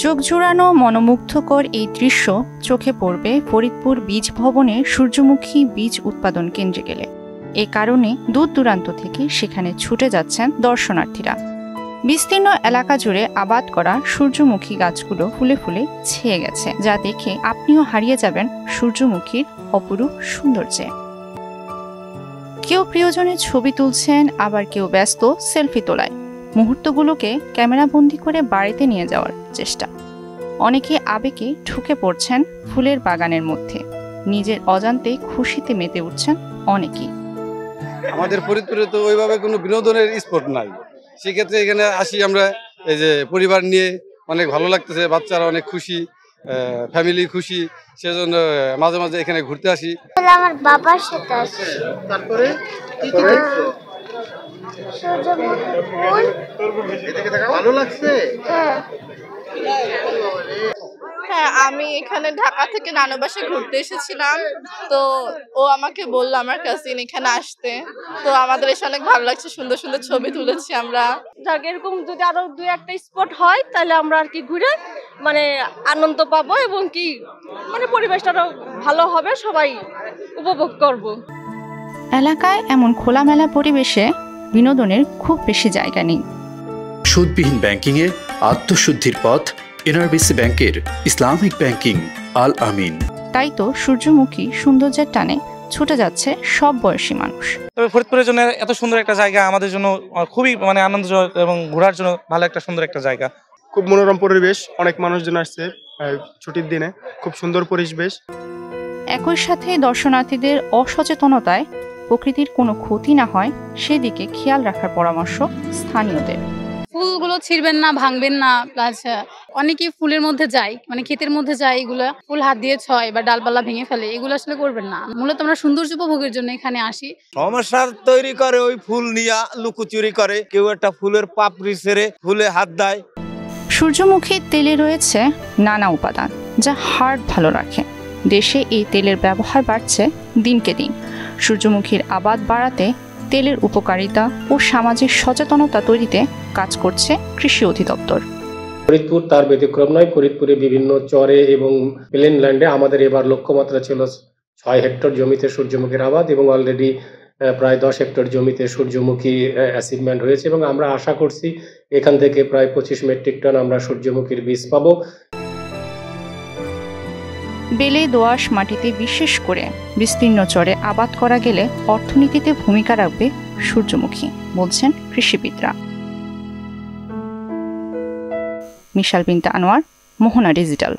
চোখ জোড়ানো মনোমুগ্ধকর এই দৃশ্য চোখে পড়বে ফরিদপুর বীজ ভবনে সূর্যমুখী বীজ উৎপাদন কেন্দ্রে গেলে। এ কারণে দূর দূরান্ত থেকে সেখানে ছুটে যাচ্ছেন দর্শনার্থীরা। বিস্তীর্ণ এলাকা জুড়ে আবাদ করা সূর্যমুখী গাছগুলো ফুলে ফুলে ছেয়ে গেছে, যা দেখে আপনিও হারিয়ে যাবেন সূর্যমুখীর অপরূপ সৌন্দর্যে। কেউ প্রিয়জনের ছবি তুলছেন, আবার কেউ ব্যস্ত সেলফি তোলায়। মুহূর্তগুলোকে ক্যামেরাবন্দি করে বাড়িতে নিয়ে যাওয়ার চেষ্টা। অনেকে আবেগে ঢুকে পড়ছেন ফুলের বাগানের মধ্যে। নিজের অজান্তে খুশিতে মেতে উঠছেন অনেকেই। আমাদের ফরিদপুরে তো ওইভাবে কোনো বিনোদনের স্পট নাই, সেক্ষেত্রে এখানে আসি আমরা এই যে পরিবার নিয়ে, অনেক ভালো লাগতেছে, বাচ্চারা অনেক খুশি, ফ্যামিলি খুশি, সেজন্য মাঝে মাঝে এখানে ঘুরতে আসি। আমার বাবার সাথে আসি। তারপরে ভালো লাগছে। হ্যাঁ, আমি এখানে ঢাকা থেকে নানু বাসায় ঘুরতে এসেছিলাম, তো ও আমাকে বললো আমার কাজিন এখানে আসতে, তো আমাদের এসে অনেক ভালো লাগছে, সুন্দর সুন্দর ছবি তুলেছি আমরা। যাক, এরকম যদি আরো দুই একটা স্পট হয় তাহলে আমরা আর কি ঘুরে আনন্দ পাবো এবং কি পরিবেশটা আরো ভালো হবে, সবাই উপভোগ করব। এলাকায় এমন খোলামেলা পরিবেশে বিনোদনের খুব বেশি জায়গা নেই। সুদবিহীন ব্যাংকিংয়ে আত্মশুদ্ধির পথ এনআরবিসি ব্যাংকের ইসলামিক ব্যাংকিং আল আমিন। তাই তো সূর্যমুখী সৌন্দর্যের টানে ছুটে যাচ্ছে সব বয়সী মানুষ। তবে ফরিদপুরের জন্য এত সুন্দর একটা জায়গা আমাদের জন্য খুবই আনন্দজনক এবং ঘোরার জন্য ভালো একটা সুন্দর একটা জায়গা। খুব মনোরম পরিবেশ, অনেক মানুষজন আসছে ছুটির দিনে, খুব সুন্দর পরিবেশ। একই সাথে দর্শনার্থীদের অসচেতনতায় প্রকৃতির কোনো ক্ষতি না হয় সেদিকে খেয়াল রাখার পরামর্শ স্থানীয়দের। ফুলগুলো ছিঁড়বেন না, ভাঙবেন না। প্লাস অনেকেই ফুলের মধ্যে যায়, ক্ষেতের মধ্যে যায়, এগুলো ফুল হাত দিয়ে ছয় বা ডালপালা ভেঙে ফেলে, এগুলো আসলে করবেন না। মূলত আমরা সৌন্দর্য উপভোগের জন্য এখানে আসি। সমস্যা তৈরি করে ওই ফুল নিয়ে লুকোচুরি করে, কেউ একটা ফুলের পাপড়ি ছেড়ে ফুলে হাত দেয়। সূর্যমুখীর তেলে রয়েছে নানা উপাদান যা হার্ট ভালো রাখে। দেশে এই তেলের ব্যবহার বাড়ছে দিনকে দিন। সূর্যমুখীর আবাদ বাড়াতে তেলের উপকারিতা ও সামাজিক সচেতনতা তৈরিতে কাজ করছে কৃষি অধিদপ্তর। ফরিদপুর তার ব্যতিক্রম নয়। ফরিদপুরে বিভিন্ন চরে এবং প্লেন ল্যান্ডে আমাদের এবার লক্ষ্যমাত্রা ছিল 6 হেক্টর জমিতে সূর্যমুখীর আবাদ, এবং অলরেডি প্রায় 10 হেক্টর জমিতে সূর্যমুখী অ্যাচিভমেন্ট হয়েছে, এবং আমরা আশা করছি এখান থেকে প্রায় 25 মেট্রিক টন আমরা সূর্যমুখীর বীজ পাবো। বেলে দোআঁশ মাটিতে বিশেষ করে বিস্তীর্ণ চরে আবাদ করা গেলে অর্থনীতিতে ভূমিকা রাখবে সূর্যমুখী, বলছেন কৃষিবিদরা। মিশাল বিনতে আনোয়ার, মোহনা ডিজিটাল।